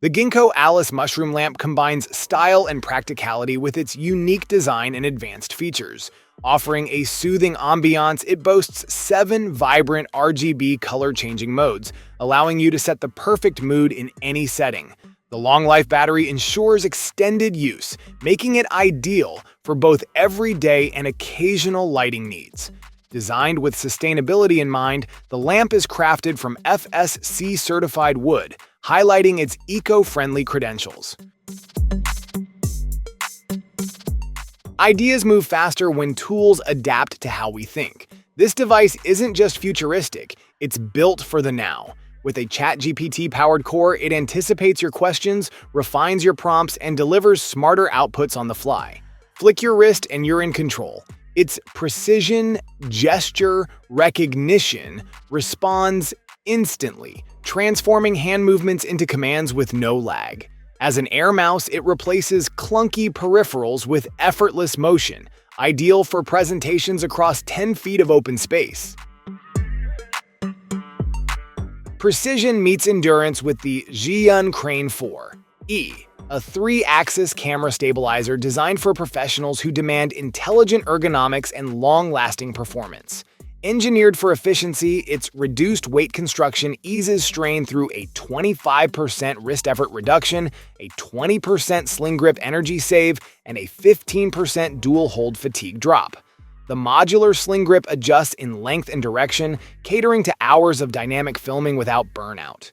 The Ginkgo Alice mushroom lamp combines style and practicality with its unique design and advanced features. Offering a soothing ambiance, it boasts 7 vibrant RGB color-changing modes, allowing you to set the perfect mood in any setting. The long-life battery ensures extended use, making it ideal for both everyday and occasional lighting needs. Designed with sustainability in mind, the lamp is crafted from FSC-certified wood, highlighting its eco-friendly credentials. Ideas move faster when tools adapt to how we think. This device isn't just futuristic, it's built for the now. With a ChatGPT-powered core, it anticipates your questions, refines your prompts, and delivers smarter outputs on the fly. Flick your wrist and you're in control. Its precision, gesture, recognition responds instantly, transforming hand movements into commands with no lag. As an air mouse, it replaces clunky peripherals with effortless motion, ideal for presentations across 10 feet of open space. Precision meets endurance with the Zhiyun Crane 4E, a 3-axis camera stabilizer designed for professionals who demand intelligent ergonomics and long-lasting performance. Engineered for efficiency, its reduced weight construction eases strain through a 25% wrist effort reduction, a 20% sling grip energy save, and a 15% dual hold fatigue drop. The modular sling grip adjusts in length and direction, catering to hours of dynamic filming without burnout.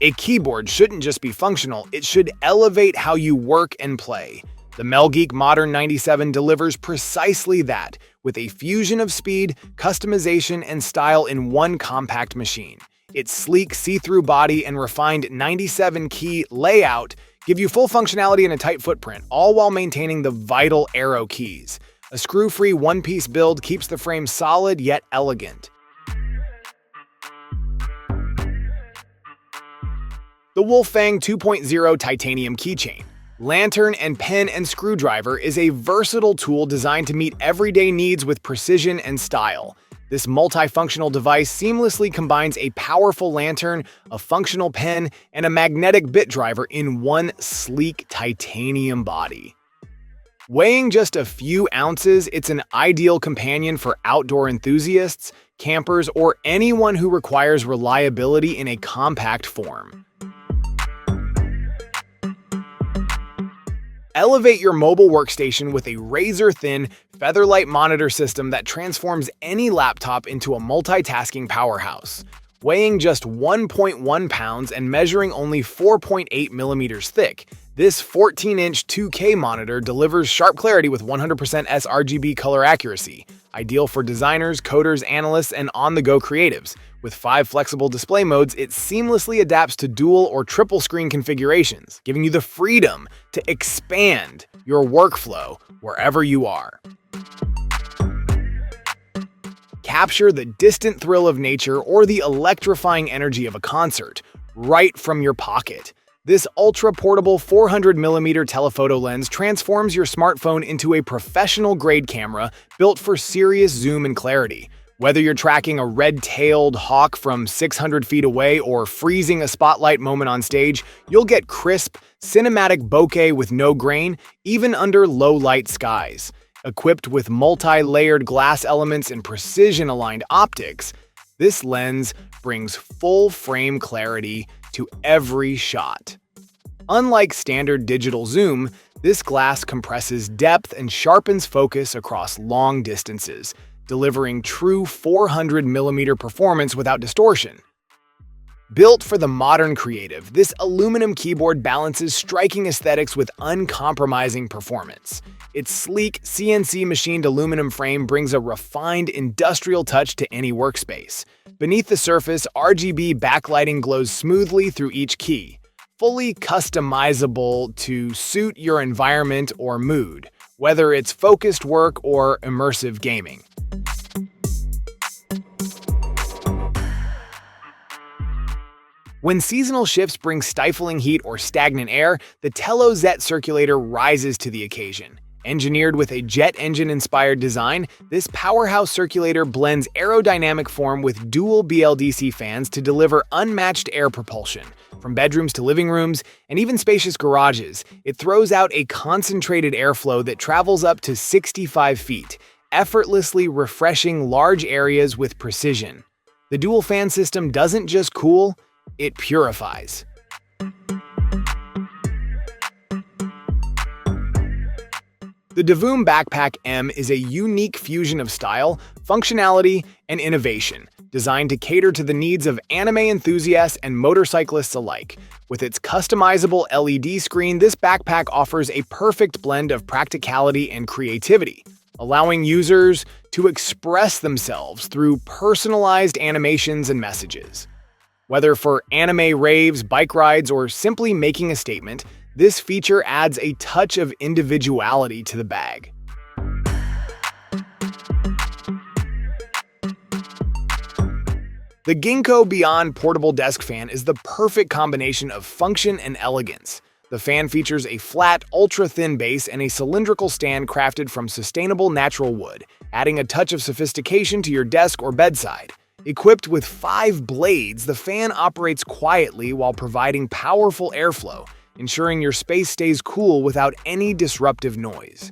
A keyboard shouldn't just be functional, it should elevate how you work and play. The Melgeek Modern 97 delivers precisely that, with a fusion of speed, customization, and style in one compact machine. Its sleek, see-through body and refined 97-key layout give you full functionality in a tight footprint, all while maintaining the vital arrow keys. A screw-free one-piece build keeps the frame solid yet elegant. The Wolfgang 2.0 Titanium Keychain. Lantern and pen and screwdriver is a versatile tool designed to meet everyday needs with precision and style. This multifunctional device seamlessly combines a powerful lantern, a functional pen, and a magnetic bit driver in one sleek titanium body. Weighing just a few ounces, it's an ideal companion for outdoor enthusiasts, campers, or anyone who requires reliability in a compact form. Elevate your mobile workstation with a razor-thin, featherlight monitor system that transforms any laptop into a multitasking powerhouse. Weighing just 1.1 pounds and measuring only 4.8 millimeters thick, this 14-inch 2K monitor delivers sharp clarity with 100% sRGB color accuracy, ideal for designers, coders, analysts, and on-the-go creatives. With 5 flexible display modes, it seamlessly adapts to dual or triple screen configurations, giving you the freedom to expand your workflow wherever you are. Capture the distant thrill of nature or the electrifying energy of a concert right from your pocket. This ultra-portable 400mm telephoto lens transforms your smartphone into a professional-grade camera built for serious zoom and clarity. Whether you're tracking a red-tailed hawk from 600 feet away or freezing a spotlight moment on stage, you'll get crisp, cinematic bokeh with no grain, even under low-light skies. Equipped with multi-layered glass elements and precision-aligned optics, this lens brings full-frame clarity to every shot. Unlike standard digital zoom, this glass compresses depth and sharpens focus across long distances, delivering true 400mm performance without distortion. Built for the modern creative, this aluminum keyboard balances striking aesthetics with uncompromising performance. Its sleek, CNC machined aluminum frame brings a refined industrial touch to any workspace. Beneath the surface, RGB backlighting glows smoothly through each key, fully customizable to suit your environment or mood, whether it's focused work or immersive gaming. When seasonal shifts bring stifling heat or stagnant air, the Tello Zet circulator rises to the occasion. Engineered with a jet engine-inspired design, this powerhouse circulator blends aerodynamic form with dual BLDC fans to deliver unmatched air propulsion. From bedrooms to living rooms, and even spacious garages, it throws out a concentrated airflow that travels up to 65 feet, effortlessly refreshing large areas with precision. The dual fan system doesn't just cool, it purifies. The Davoom Backpack M is a unique fusion of style, functionality, and innovation, designed to cater to the needs of anime enthusiasts and motorcyclists alike. With its customizable LED screen, this backpack offers a perfect blend of practicality and creativity, allowing users to express themselves through personalized animations and messages. Whether for anime raves, bike rides, or simply making a statement, this feature adds a touch of individuality to the bag. The Ginkgo Beyond Portable Desk Fan is the perfect combination of function and elegance. The fan features a flat, ultra-thin base and a cylindrical stand crafted from sustainable natural wood, adding a touch of sophistication to your desk or bedside. Equipped with 5 blades, the fan operates quietly while providing powerful airflow, ensuring your space stays cool without any disruptive noise.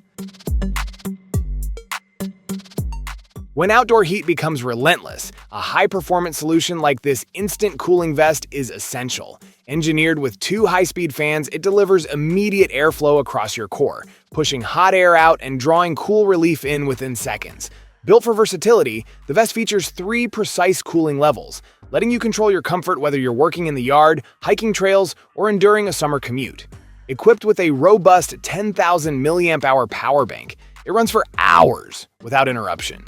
When outdoor heat becomes relentless, a high-performance solution like this instant cooling vest is essential. Engineered with 2 high-speed fans, it delivers immediate airflow across your core, pushing hot air out and drawing cool relief in within seconds. Built for versatility, the vest features 3 precise cooling levels, letting you control your comfort whether you're working in the yard, hiking trails, or enduring a summer commute. Equipped with a robust 10,000 mAh power bank, it runs for hours without interruption.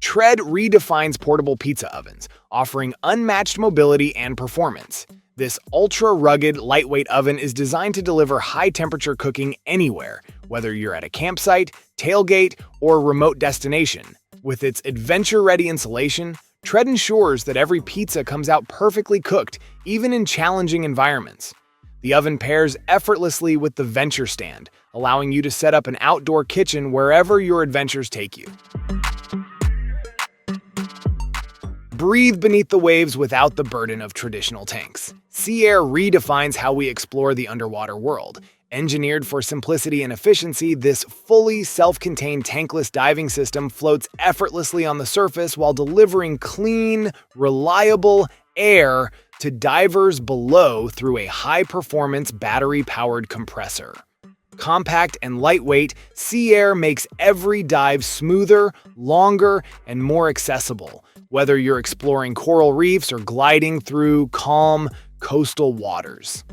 Tread redefines portable pizza ovens, offering unmatched mobility and performance. This ultra-rugged, lightweight oven is designed to deliver high-temperature cooking anywhere, whether you're at a campsite, tailgate, or remote destination. With its adventure-ready insulation, Tread ensures that every pizza comes out perfectly cooked, even in challenging environments. The oven pairs effortlessly with the Venture Stand, allowing you to set up an outdoor kitchen wherever your adventures take you. Breathe beneath the waves without the burden of traditional tanks. Sea Air redefines how we explore the underwater world. Engineered for simplicity and efficiency, this fully self-contained tankless diving system floats effortlessly on the surface while delivering clean, reliable air to divers below through a high-performance battery-powered compressor. Compact and lightweight, Sea Air makes every dive smoother, longer, and more accessible, whether you're exploring coral reefs or gliding through calm coastal waters.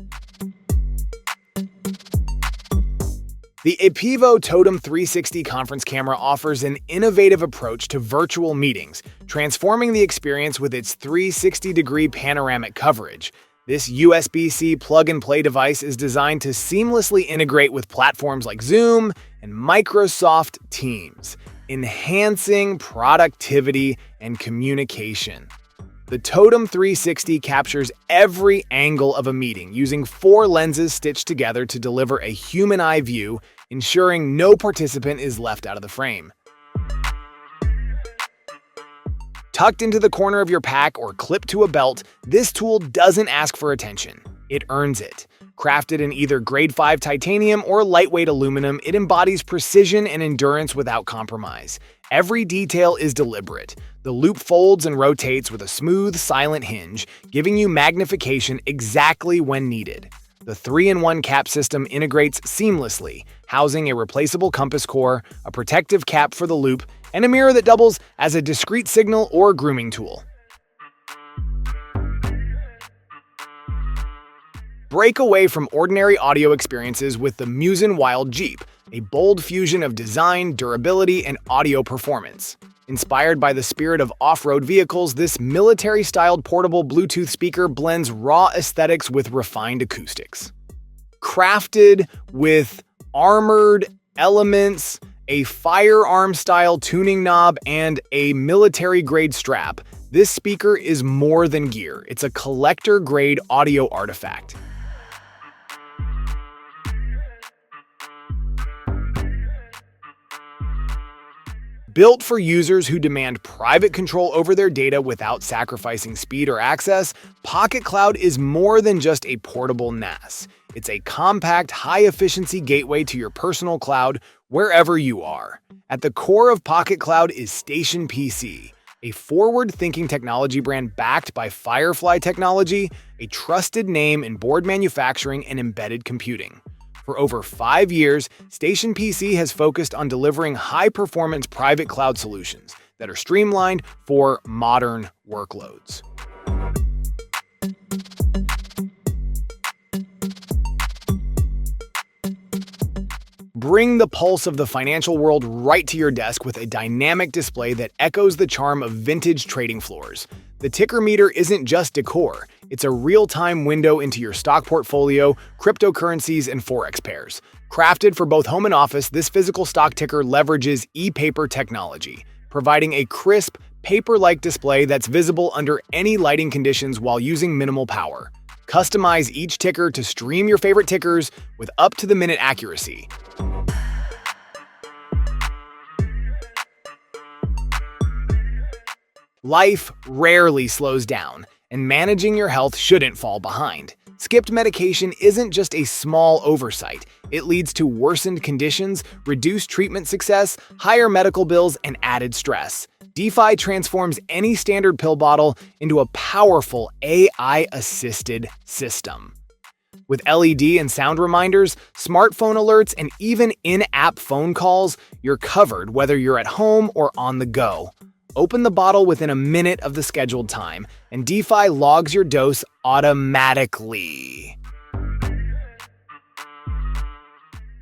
The Epivo Totem 360 conference camera offers an innovative approach to virtual meetings, transforming the experience with its 360-degree panoramic coverage. This USB-C plug-and-play device is designed to seamlessly integrate with platforms like Zoom and Microsoft Teams, enhancing productivity and communication. The Totem 360 captures every angle of a meeting using 4 lenses stitched together to deliver a human eye view, ensuring no participant is left out of the frame. Tucked into the corner of your pack or clipped to a belt, this tool doesn't ask for attention. It earns it. Crafted in either grade 5 titanium or lightweight aluminum, it embodies precision and endurance without compromise. Every detail is deliberate. The loop folds and rotates with a smooth, silent hinge, giving you magnification exactly when needed. The 3-in-1 cap system integrates seamlessly, housing a replaceable compass core, a protective cap for the loop, and a mirror that doubles as a discreet signal or grooming tool. Break away from ordinary audio experiences with the amzn Wild Jeep, a bold fusion of design, durability, and audio performance. Inspired by the spirit of off-road vehicles, this military-styled portable Bluetooth speaker blends raw aesthetics with refined acoustics. Crafted with armored elements, a firearm-style tuning knob, and a military-grade strap, this speaker is more than gear. It's a collector-grade audio artifact. Built for users who demand private control over their data without sacrificing speed or access, Pocket Cloud is more than just a portable NAS. It's a compact, high-efficiency gateway to your personal cloud wherever you are. At the core of Pocket Cloud is Station PC, a forward-thinking technology brand backed by Firefly Technology, a trusted name in board manufacturing and embedded computing. For over 5 years, Station PC has focused on delivering high-performance private cloud solutions that are streamlined for modern workloads. Bring the pulse of the financial world right to your desk with a dynamic display that echoes the charm of vintage trading floors. The ticker meter isn't just decor, it's a real-time window into your stock portfolio, cryptocurrencies, and forex pairs. Crafted for both home and office, this physical stock ticker leverages e-paper technology, providing a crisp, paper-like display that's visible under any lighting conditions while using minimal power. Customize each ticker to stream your favorite tickers with up-to-the-minute accuracy. Life rarely slows down, and managing your health shouldn't fall behind. Skipped medication isn't just a small oversight. It leads to worsened conditions, reduced treatment success, higher medical bills, and added stress. DeFi transforms any standard pill bottle into a powerful AI-assisted system. With LED and sound reminders, smartphone alerts, and even in-app phone calls, you're covered whether you're at home or on the go. Open the bottle within a minute of the scheduled time, and DeFi logs your dose automatically.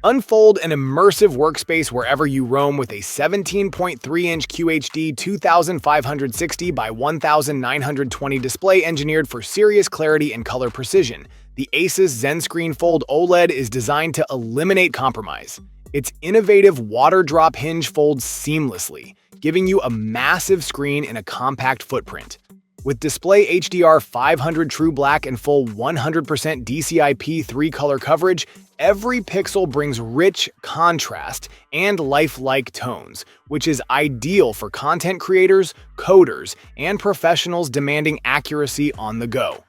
Unfold an immersive workspace wherever you roam with a 17.3-inch QHD 2560 by 1920 display engineered for serious clarity and color precision. The Asus ZenScreen Fold OLED is designed to eliminate compromise. Its innovative water drop hinge folds seamlessly, giving you a massive screen in a compact footprint. With display HDR 500 True Black and full 100% DCI-P3 color coverage, every pixel brings rich contrast and lifelike tones, which is ideal for content creators, coders, and professionals demanding accuracy on the go.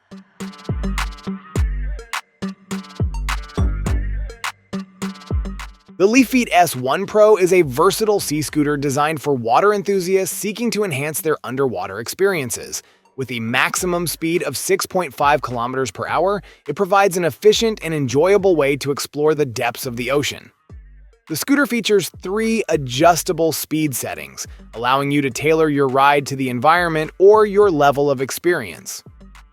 The Leafeet S1 Pro is a versatile sea scooter designed for water enthusiasts seeking to enhance their underwater experiences. With a maximum speed of 6.5 kilometers per hour, it provides an efficient and enjoyable way to explore the depths of the ocean. The scooter features 3 adjustable speed settings, allowing you to tailor your ride to the environment or your level of experience.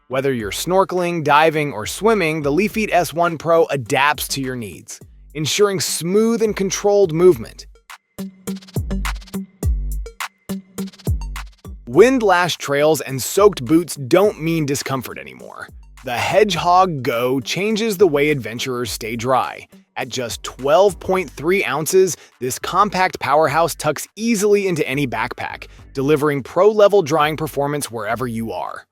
Whether you're snorkeling, diving, or swimming, the Leafeet S1 Pro adapts to your needs, ensuring smooth and controlled movement. Wind-lashed trails and soaked boots don't mean discomfort anymore. The Hedgehog Go changes the way adventurers stay dry. At just 12.3 ounces, this compact powerhouse tucks easily into any backpack, delivering pro-level drying performance wherever you are.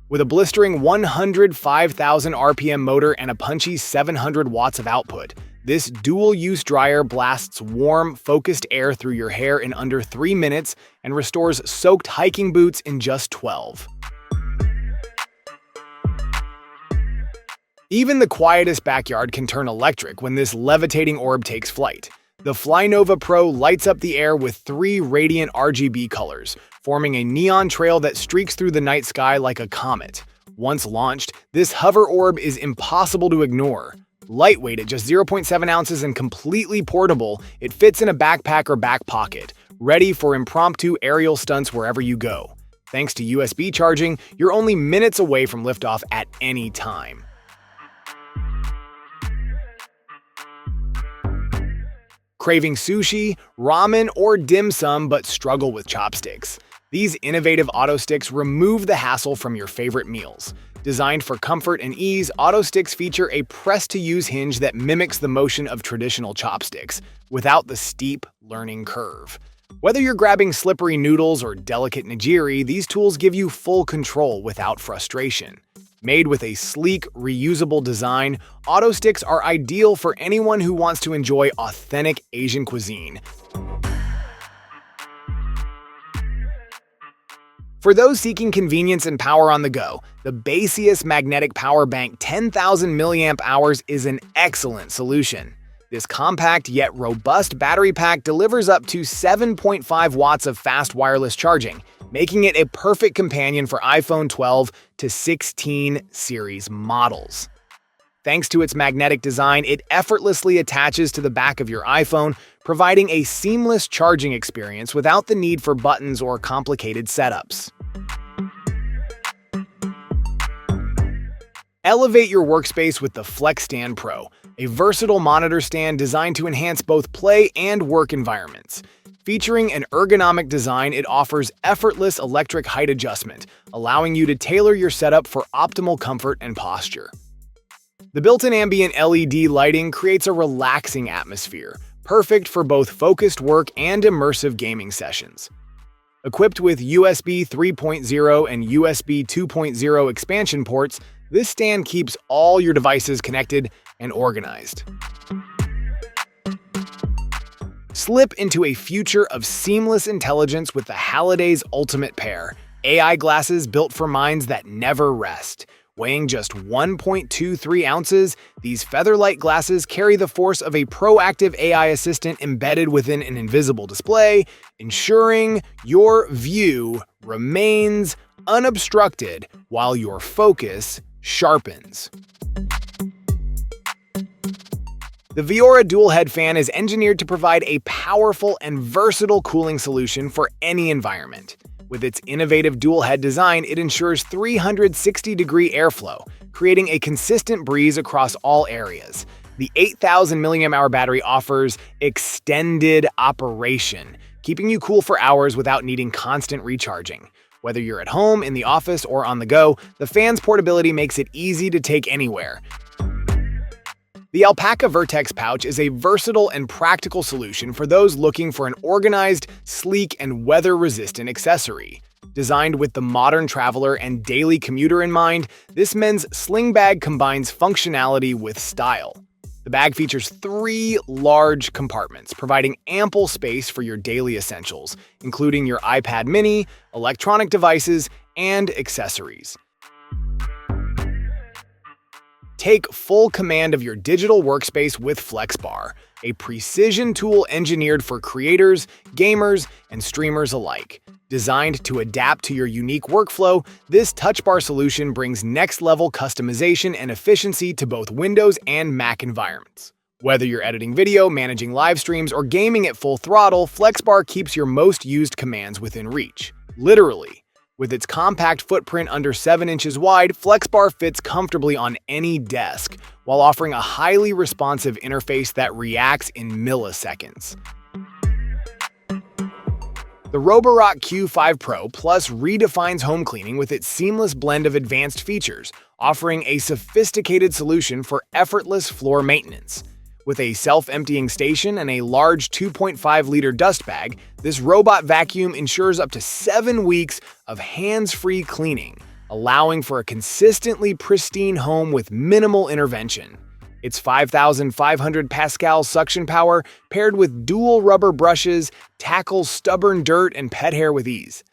With a blistering 105,000 RPM motor and a punchy 700 watts of output, this dual-use dryer blasts warm, focused air through your hair in under 3 minutes and restores soaked hiking boots in just 12. Even the quietest backyard can turn electric when this levitating orb takes flight. The Flynova Pro lights up the air with 3 radiant RGB colors, forming a neon trail that streaks through the night sky like a comet. Once launched, this hover orb is impossible to ignore. Lightweight at just 0.7 ounces and completely portable, it fits in a backpack or back pocket, ready for impromptu aerial stunts wherever you go. Thanks to USB charging, you're only minutes away from liftoff at any time. Craving sushi, ramen, or dim sum but struggle with chopsticks? These innovative auto sticks remove the hassle from your favorite meals. Designed for comfort and ease, auto sticks feature a press-to-use hinge that mimics the motion of traditional chopsticks, without the steep learning curve. Whether you're grabbing slippery noodles or delicate nigiri, these tools give you full control without frustration. Made with a sleek, reusable design, auto sticks are ideal for anyone who wants to enjoy authentic Asian cuisine. For those seeking convenience and power on the go, the Baseus Magnetic Power Bank 10,000 mAh is an excellent solution. This compact yet robust battery pack delivers up to 7.5 watts of fast wireless charging, making it a perfect companion for iPhone 12 to 16 series models. Thanks to its magnetic design, it effortlessly attaches to the back of your iPhone, providing a seamless charging experience without the need for buttons or complicated setups. Elevate your workspace with the Flex Stand Pro, a versatile monitor stand designed to enhance both play and work environments. Featuring an ergonomic design, it offers effortless electric height adjustment, allowing you to tailor your setup for optimal comfort and posture. The built-in ambient LED lighting creates a relaxing atmosphere, perfect for both focused work and immersive gaming sessions. Equipped with USB 3.0 and USB 2.0 expansion ports, this stand keeps all your devices connected and organized. Slip into a future of seamless intelligence with the Halliday's Ultimate Pair, AI glasses built for minds that never rest. Weighing just 1.23 ounces, these featherlight glasses carry the force of a proactive AI assistant embedded within an invisible display, ensuring your view remains unobstructed while your focus sharpens. The Viora Dual Head Fan is engineered to provide a powerful and versatile cooling solution for any environment. With its innovative dual head design, it ensures 360-degree airflow, creating a consistent breeze across all areas. The 8,000 mAh battery offers extended operation, keeping you cool for hours without needing constant recharging. Whether you're at home, in the office, or on the go, the fan's portability makes it easy to take anywhere. The Alpaca Vertex pouch is a versatile and practical solution for those looking for an organized, sleek, and weather-resistant accessory. Designed with the modern traveler and daily commuter in mind, this men's sling bag combines functionality with style. The bag features 3 large compartments, providing ample space for your daily essentials, including your iPad mini, electronic devices, and accessories. Take full command of your digital workspace with FlexBar, a precision tool engineered for creators, gamers, and streamers alike. Designed to adapt to your unique workflow, this touch bar solution brings next-level customization and efficiency to both Windows and Mac environments. Whether you're editing video, managing live streams, or gaming at full throttle, FlexBar keeps your most used commands within reach. Literally. With its compact footprint under 7 inches wide, FlexBar fits comfortably on any desk, while offering a highly responsive interface that reacts in milliseconds. The Roborock Q5 Pro Plus redefines home cleaning with its seamless blend of advanced features, offering a sophisticated solution for effortless floor maintenance. With a self-emptying station and a large 2.5-liter dust bag, this robot vacuum ensures up to 7 weeks of hands-free cleaning, allowing for a consistently pristine home with minimal intervention. Its 5,500 Pascal suction power, paired with dual rubber brushes, tackles stubborn dirt and pet hair with ease.